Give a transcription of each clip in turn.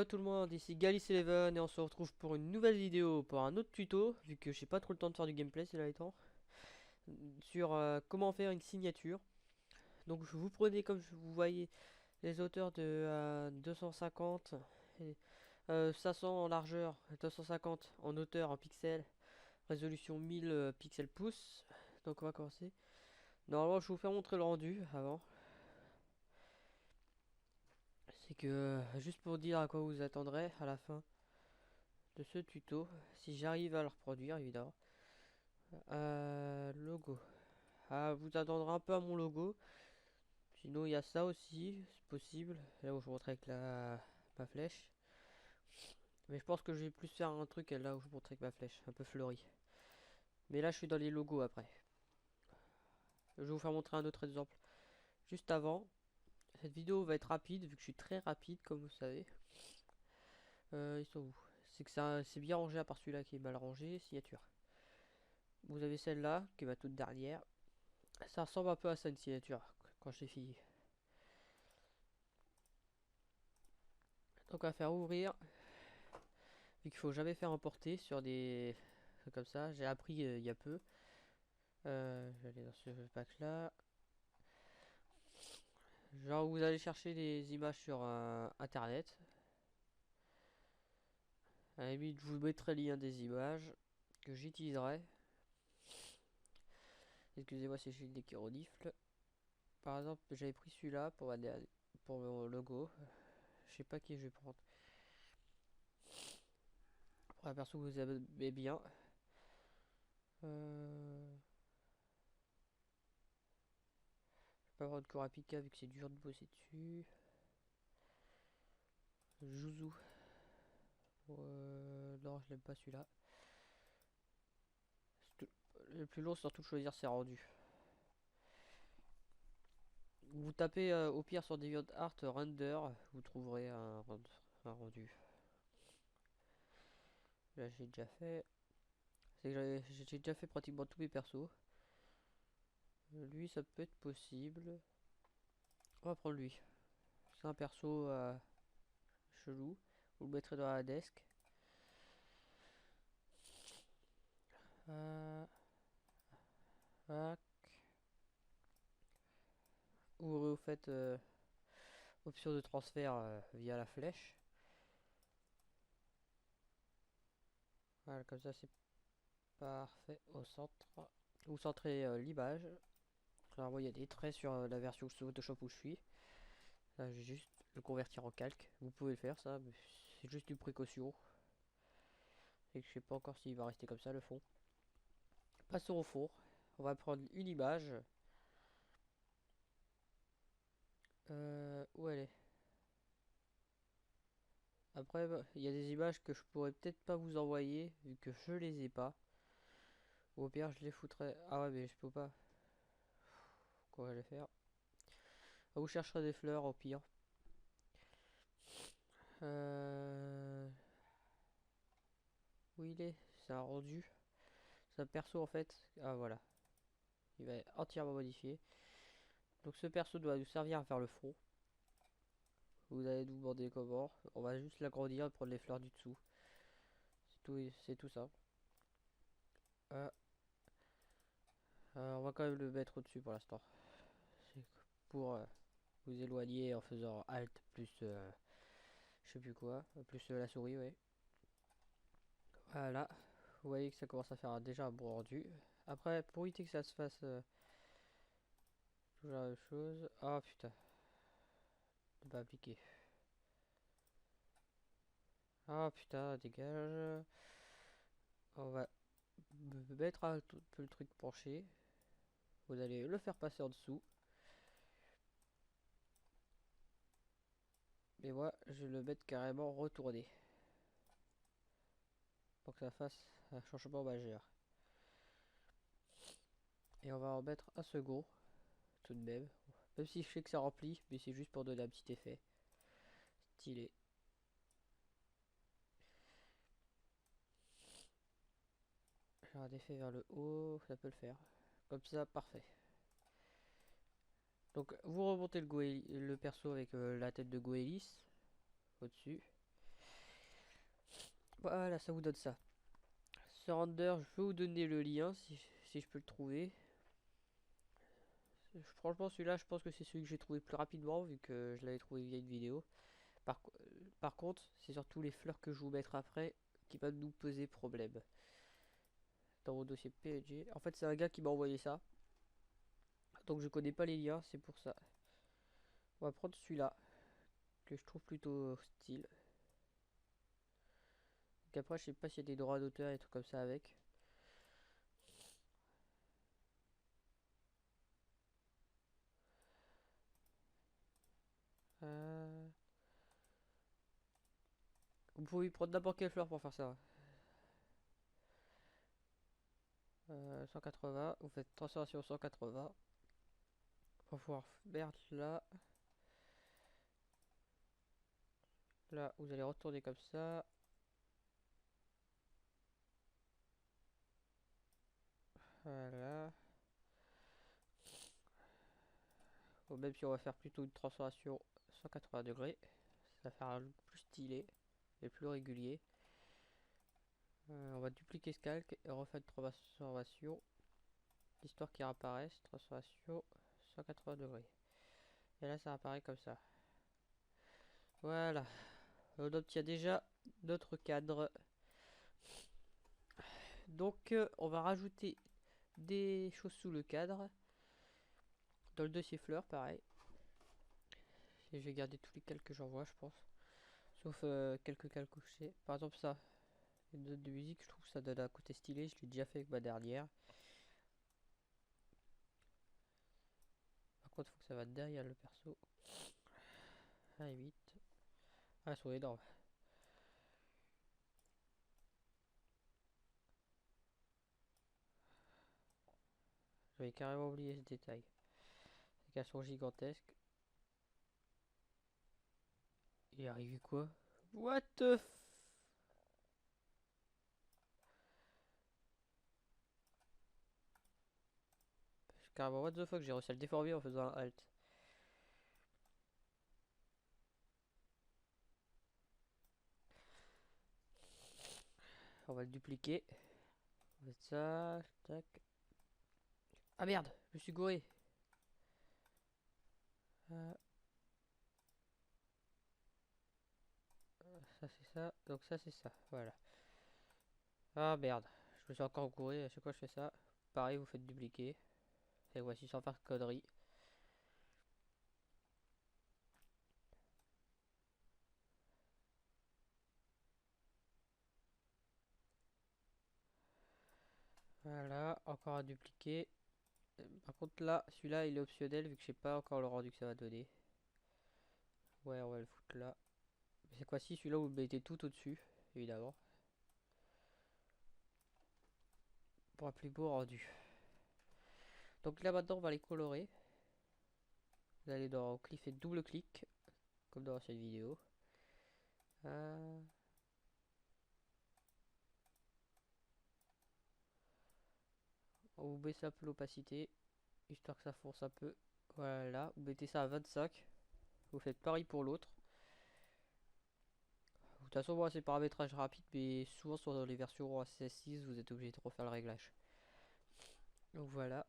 Yo tout le monde, ici Galice11 et on se retrouve pour une nouvelle vidéo, pour un autre tuto, vu que j'ai pas trop le temps de faire du gameplay ces derniers temps, sur comment faire une signature. Donc vous prenez comme vous voyez les hauteurs de 250, et, 500 en largeur, 250 en hauteur en pixels, résolution 1000 pixels pouces. Donc on va commencer. Normalement je vais vous faire montrer le rendu avant. C'est que juste pour dire à quoi vous attendrez à la fin de ce tuto, si j'arrive à le reproduire évidemment. Logo. Ah, vous attendrez un peu à mon logo. Sinon, il y a ça aussi, c'est possible. Là où je montre avec ma flèche. Mais je pense que je vais plus faire un truc là où je montre avec ma flèche, un peu fleuri. Mais là, je suis dans les logos après. Je vais vous faire montrer un autre exemple. Juste avant, cette vidéo va être rapide, vu que je suis très rapide, comme vous savez. Ils sont où? C'est que ça, c'est bien rangé à part celui-là qui est mal rangé. Signature. Vous avez celle-là, qui est ma toute dernière. Ça ressemble un peu à ça, une signature, quand je l'ai fini. Donc on va faire ouvrir, vu qu'il faut jamais faire importer sur des trucs comme ça. J'ai appris il y a peu. Je vais aller dans ce pack là. Genre vous allez chercher des images sur internet. À la limite je vous mettrai le lien des images que j'utiliserai. Excusez-moi si j'ai le nez qui renifle. Par exemple j'avais pris celui-là pour mon logo. Je sais pas qui je vais prendre. Pour la perso que vous aimez bien. Je vais pas prendre Kurapika vu que c'est dur de bosser dessus. Juzu. Non, je l'aime pas celui-là. Le plus long, c'est surtout de choisir ses rendus. Vous tapez au pire sur DeviantArt render, vous trouverez un rendu. Là, j'ai déjà fait. C'est que j'ai déjà fait pratiquement tous mes persos. Lui, ça peut être possible. On va prendre lui. C'est un perso chelou. Vous le mettrez dans la desk. Euh, Tac. Vous faites option de transfert via la flèche. Voilà, comme ça c'est parfait au centre. Vous centrez l'image. Alors moi il y a des traits sur la version sous Photoshop où je suis. Là je vais juste le convertir en calque. Vous pouvez le faire ça, mais c'est juste une précaution. Et que je sais pas encore s'il va rester comme ça le fond. Passons au fond. On va prendre une image. Où elle est? Après bah, il y a des images que je pourrais peut-être pas vous envoyer vu que je les ai pas. Ou au pire je les foutrais. Ah ouais mais je peux pas. Quoi je vais faire? Vous chercherez des fleurs au pire. Euh... Où il est? C'est un rendu. C'est un perso en fait. Ah voilà. Il va être entièrement modifié. Donc ce perso doit nous servir à faire le front. Vous allez nous demander comment. On va juste l'agrandir et prendre les fleurs du dessous. C'est tout ça. Euh, on va quand même le mettre au-dessus pour l'instant. C'est pour vous éloigner en faisant Alt plus je sais plus quoi. Plus la souris, ouais. Voilà. Vous voyez que ça commence à faire déjà un bon rendu. Après, pour éviter que ça se fasse toujours la même chose. Ah putain. Pas appliqué. Ah putain, dégage. On va mettre un peu le truc penché. Vous allez le faire passer en dessous. Et moi, je vais le mettre carrément retourné. Pour que ça fasse un changement majeur. Et on va en mettre un second. Tout de même. Même si je sais que ça remplit. Mais c'est juste pour donner un petit effet. Stylé. J'ai un effet vers le haut. Ça peut le faire. Comme ça, parfait. Donc vous remontez le perso avec la tête de Goélis au-dessus. Voilà, ça vous donne ça. Ce render, je vais vous donner le lien si je peux le trouver. Franchement, celui-là, je pense que c'est celui que j'ai trouvé plus rapidement vu que je l'avais trouvé via une vidéo. Par contre, c'est surtout les fleurs que je vous mettrai après qui va nous poser problème dans mon dossier PNG. En fait, c'est un gars qui m'a envoyé ça. Donc je connais pas les liens, c'est pour ça. On va prendre celui-là, que je trouve plutôt style. Donc après, je sais pas s'il y a des droits d'auteur et tout comme ça avec. Euh, Vous pouvez prendre n'importe quelle fleur pour faire ça. 180, vous faites transformation 180. On va pouvoir merde là. Là, vous allez retourner comme ça. Voilà. Bon, même si on va faire plutôt une transformation 180 degrés, ça va faire un look plus stylé et plus régulier. On va dupliquer ce calque et refaire une transformation, histoire qu'il apparaisse. Transformation 180 degrés. Et là, ça apparaît comme ça. Voilà. On obtient déjà notre cadre. Donc, on va rajouter des choses sous le cadre. Dans le dossier fleurs, pareil. Et je vais garder tous les calques que j'envoie, je pense. Sauf quelques calques couchés. Par exemple, ça. Une note de musique, je trouve que ça donne un côté stylé. Je l'ai déjà fait avec ma dernière. Par contre, il faut que ça va derrière le perso. 1 et 8. Ah, elles sont énormes. J'avais carrément oublié ce détail. C'est qu'elles sont gigantesques. Il est arrivé quoi? What the f... Carrément, what the fuck, j'ai réussi à le déformer en faisant un alt. On va le dupliquer. On va mettre ça. Tac. Ah merde, je me suis gouré. Euh, Ça c'est ça. Donc ça c'est ça. Voilà. Ah merde. Je me suis encore gouré. À chaque fois que je fais ça. Pareil, vous faites dupliquer. Et voici sans faire de conneries. Voilà. Encore à dupliquer. Par contre là, celui-là il est optionnel vu que je sais pas encore le rendu que ça va donner. Ouais, on va le foutre là. Mais cette fois-ci, celui-là vous le mettez tout au-dessus. Évidemment. Pour un plus beau rendu. Donc là maintenant on va les colorer. Vous allez dans clic et double clic. Comme dans l'ancienne vidéo. Euh, On vous baisse un peu l'opacité. Histoire que ça fonce un peu. Voilà. Vous mettez ça à 25. Vous faites pareil pour l'autre. De toute façon, moi c'est paramétrage rapide. Mais souvent sur les versions CS6, vous êtes obligé de refaire le réglage. Donc voilà.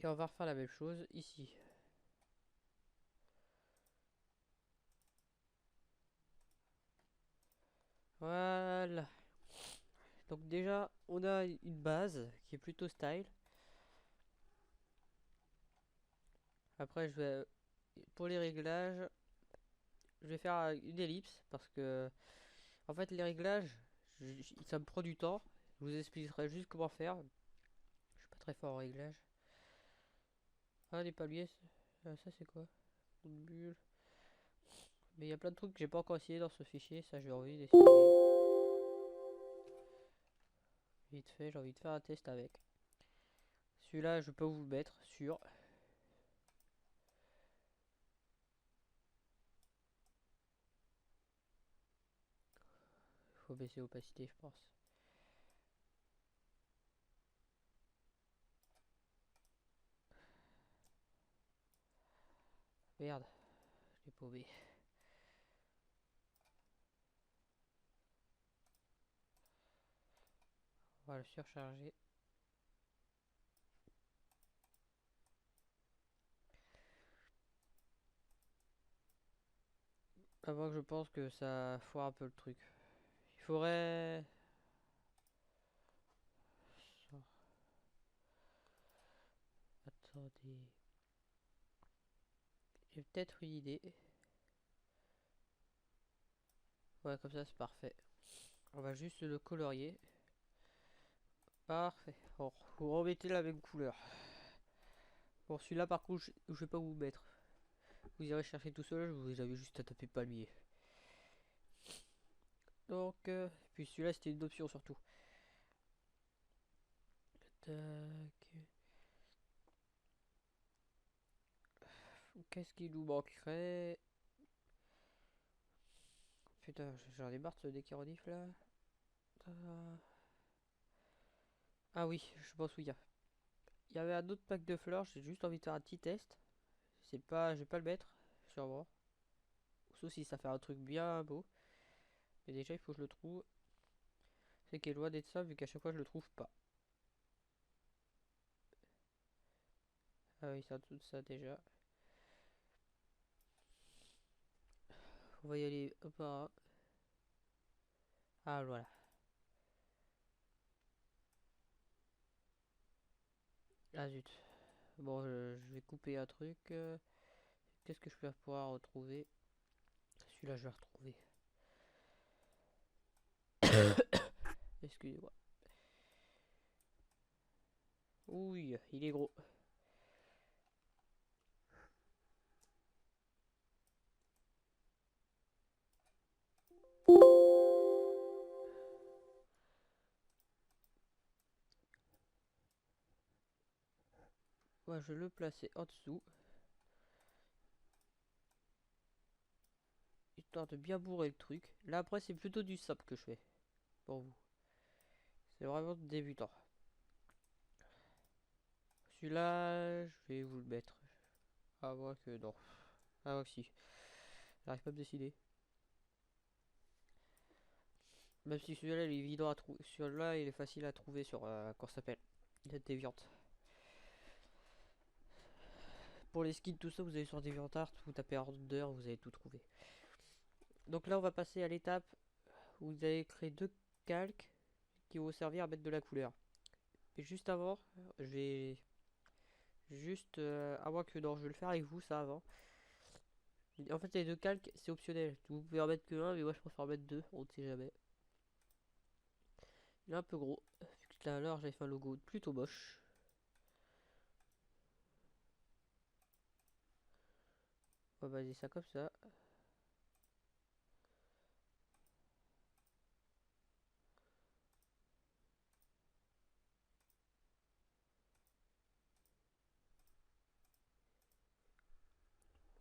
Et on va refaire la même chose ici. Voilà. Donc déjà, on a une base qui est plutôt style. Après, pour les réglages, je vais faire une ellipse parce que, en fait, les réglages, ça me prend du temps. Je vous expliquerai juste comment faire. Je suis pas très fort en réglage. Ah, les palmiers, ça c'est quoi? Une bulle. Mais il y a plein de trucs que j'ai pas encore essayé dans ce fichier. Ça, j'ai envie d'essayer. Vite fait, j'ai envie de faire un test avec. Celui-là, je peux vous le mettre sur. Il faut baisser l'opacité, je pense. Merde, je l'ai paumé. On va le surcharger. Avant que je pense que ça foire un peu le truc. Il faudrait... Attendez. J'ai peut-être une idée. Ouais, comme ça c'est parfait. On va juste le colorier. Parfait. Bon, vous remettez la même couleur. Bon, celui-là par contre, je vais pas vous mettre. Vous irez chercher tout seul, vous avez juste à taper palmier. Donc, puis celui-là c'était une option surtout. Tac. Qu'est-ce qui nous manquerait? Putain, j'en ai marre de ce deck rediff là. Ah oui, je pense où il y a. Il y avait un autre pack de fleurs, j'ai juste envie de faire un petit test. C'est pas, je vais pas le mettre, sûrement. Sauf si ça fait un truc bien beau. Mais déjà, il faut que je le trouve. C'est qu'il est loin d'être ça, vu qu'à chaque fois, je le trouve pas. Ah oui, c'est tout ça déjà. On va y aller un par un. Ah, voilà. Ah zut. Bon, je vais couper un truc. Qu'est-ce que je vais pouvoir retrouver? Celui-là, je vais retrouver. Excusez-moi. Oui, il est gros. Moi, je vais le placer en dessous. Histoire de bien bourrer le truc. Là, après, c'est plutôt du sable que je fais. Pour vous. C'est vraiment débutant. Celui-là, je vais vous le mettre. Ah, moi que non. Ah, moi que si. J'arrive pas à me décider. Même si celui-là, il est évident à trouver. Celui-là, il est facile à trouver sur. Comment ça s'appelle? DeviantArt. Pour les skins, tout ça, vous allez sur DeviantArt, vous tapez Order, vous allez tout trouver. Donc là, on va passer à l'étape où vous allez créer deux calques qui vont servir à mettre de la couleur. Et juste avant, je vais juste. À moins que non, je vais le faire avec vous, ça avant. En fait, les deux calques, c'est optionnel. Vous pouvez en mettre que un, mais moi je préfère en mettre deux, on ne sait jamais. Il est un peu gros. Vu que tout à l'heure, j'avais fait un logo plutôt moche. On va baser ça comme ça.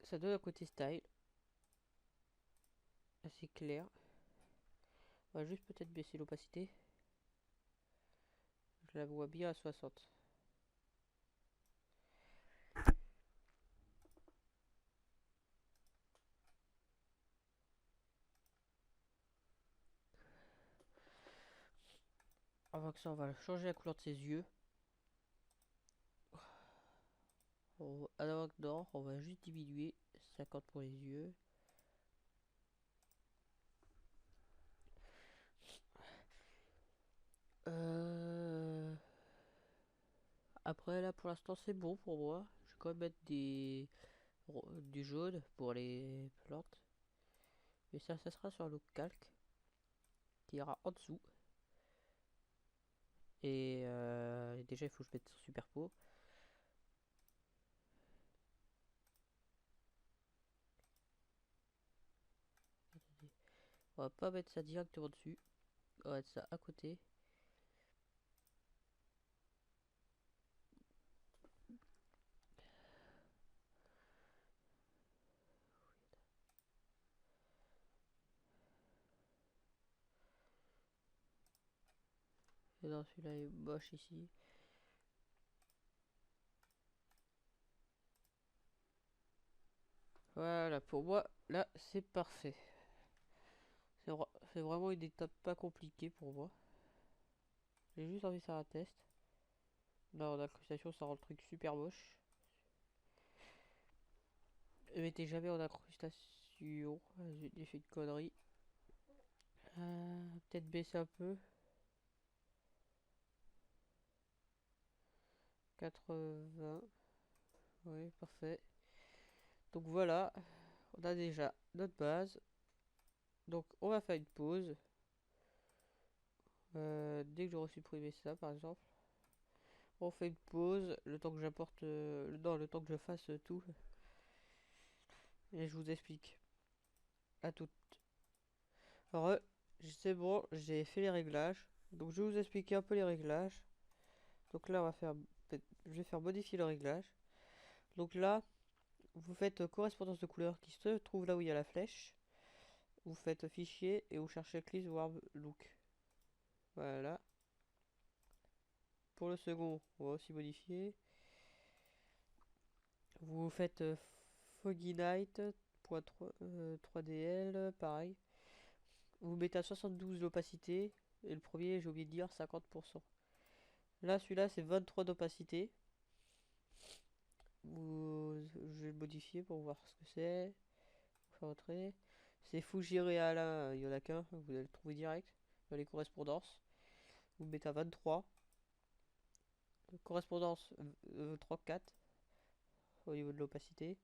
Ça donne un côté style. Assez clair. On va juste peut-être baisser l'opacité. Je la vois bien à 60. Avant que ça, on va changer la couleur de ses yeux. Alors que non, on va juste diminuer 50 pour les yeux. Euh... Après là pour l'instant c'est bon pour moi. Je vais quand même mettre du jaune pour les plantes. Mais ça sera sur le calque qui ira en dessous. Et déjà il faut que je mette sur superpo. On va pas mettre ça directement dessus. On va mettre ça à côté. Et non, celui-là est moche ici. Voilà, pour moi, là, c'est parfait. C'est vraiment une étape pas compliquée pour moi. J'ai juste envie de faire un test. Là, en incrustation, ça rend le truc super moche. Ne mettez jamais en incrustation. J'ai fait une connerie. Peut-être baisser un peu. 80. Oui, parfait. Donc voilà, on a déjà notre base. Donc on va faire une pause. Dès que j'aurai supprimé ça, par exemple, on fait une pause le temps que j'apporte, non, le temps que je fasse tout. Et je vous explique. À tout. Alors, c'est bon, j'ai fait les réglages. Donc je vais vous expliquer un peu les réglages. Donc là, je vais faire modifier le réglage. Donc là, vous faites correspondance de couleur qui se trouve là où il y a la flèche. Vous faites fichier et vous cherchez Clean Warm Look. Voilà. Pour le second, on va aussi modifier. Vous faites Foggy Night, .3, 3DL, pareil. Vous mettez à 72 l'opacité. Et le premier, j'ai oublié de dire, 50%. Là, celui-là, c'est 23 d'opacité. Je vais le modifier pour voir ce que c'est. Faire entrer. C'est Fujireala, il y en a qu'un, vous allez le trouver direct dans les correspondances. Vous mettez à 23. Correspondance 34 au niveau de l'opacité.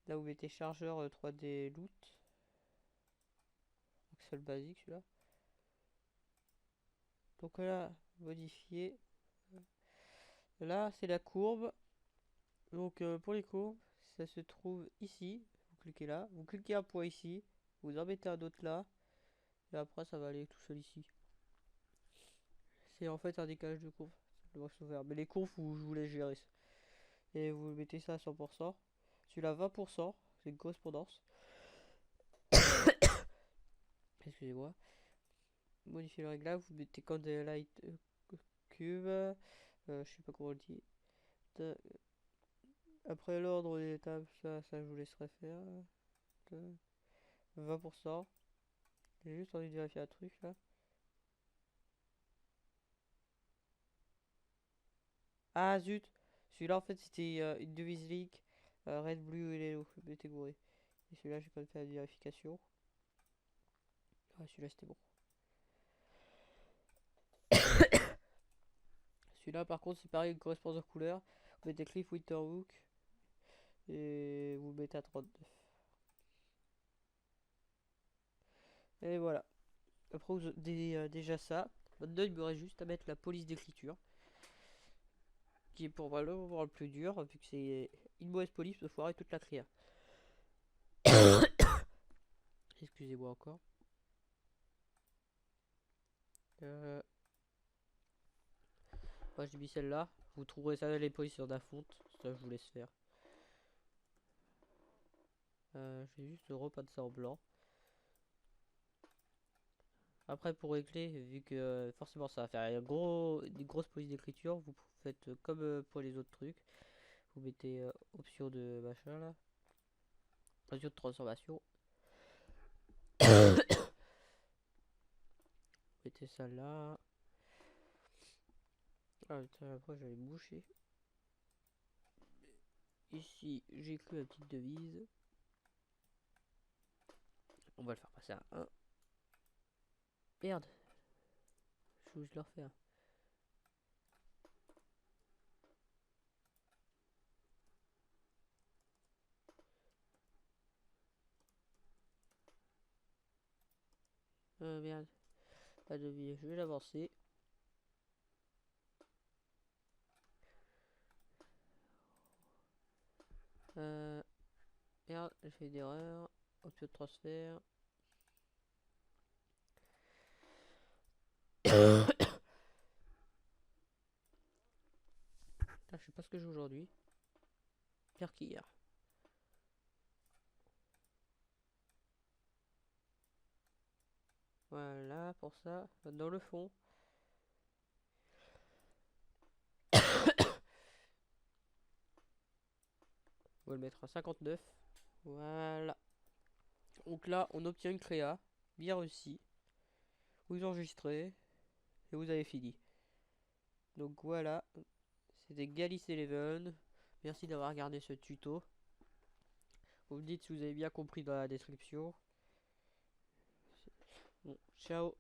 Là, vous mettez chargeur 3D loot. C'est le basique celui-là. Donc là, modifier. Là, c'est la courbe. Donc pour les courbes, ça se trouve ici. Vous cliquez là. Vous cliquez un point ici. Vous en mettez un autre là. Et après, ça va aller tout seul ici. C'est en fait un décalage de courbe. Mais les courbes, je vous laisse gérer ça. Et vous mettez ça à 100%. Celui-là, 20%. C'est une correspondance. Excusez-moi. Modifier le réglage. Vous mettez Candlelight Cube. Je sais pas comment on le dit. Après l'ordre des tables, ça je vous laisserai faire. 20%. J'ai juste envie de vérifier un truc là. Ah zut! Celui-là en fait c'était une devise league. Red, blue et yellow. Mettez gouré. Et celui-là j'ai pas fait la vérification. Ah celui-là c'était bon. Celui-là par contre c'est pareil, une correspondance de couleur. Vous mettez Cliff Winterhook. Et vous mettez à 39. Et voilà. Après vous avez déjà ça. Maintenant il me reste juste à mettre la police d'écriture. Qui est pour moi le plus dur, vu que c'est une mauvaise police de foirer toute la créa. Excusez-moi encore. Moi j'ai mis celle-là. Vous trouverez ça dans les polices sur la fonte. Ça je vous laisse faire. Je vais juste repeindre ça en blanc. Après pour régler, vu que forcément ça va faire une grosse police d'écriture, vous faites comme pour les autres trucs. Vous mettez option de machin là. Option de transformation. Mettez ça là. Ah putain, après j'avais bouché. Ici j'ai écrit la petite devise. On va le faire passer à 1. Merde. Je vais le refaire. Merde. Pas de vie. Je vais l'avancer. Merde, j'ai fait une erreur. Option de transfert. Putain, je sais pas ce que j'ai aujourd'hui. Pire qu'hier. Voilà, pour ça. Dans le fond. On va le mettre à 59. Voilà. Donc là, on obtient une créa. Bien réussi. Vous enregistrez. Et vous avez fini. Donc voilà, c'était Galice Eleven. Merci d'avoir regardé ce tuto. Vous me dites si vous avez bien compris dans la description. Bon, ciao.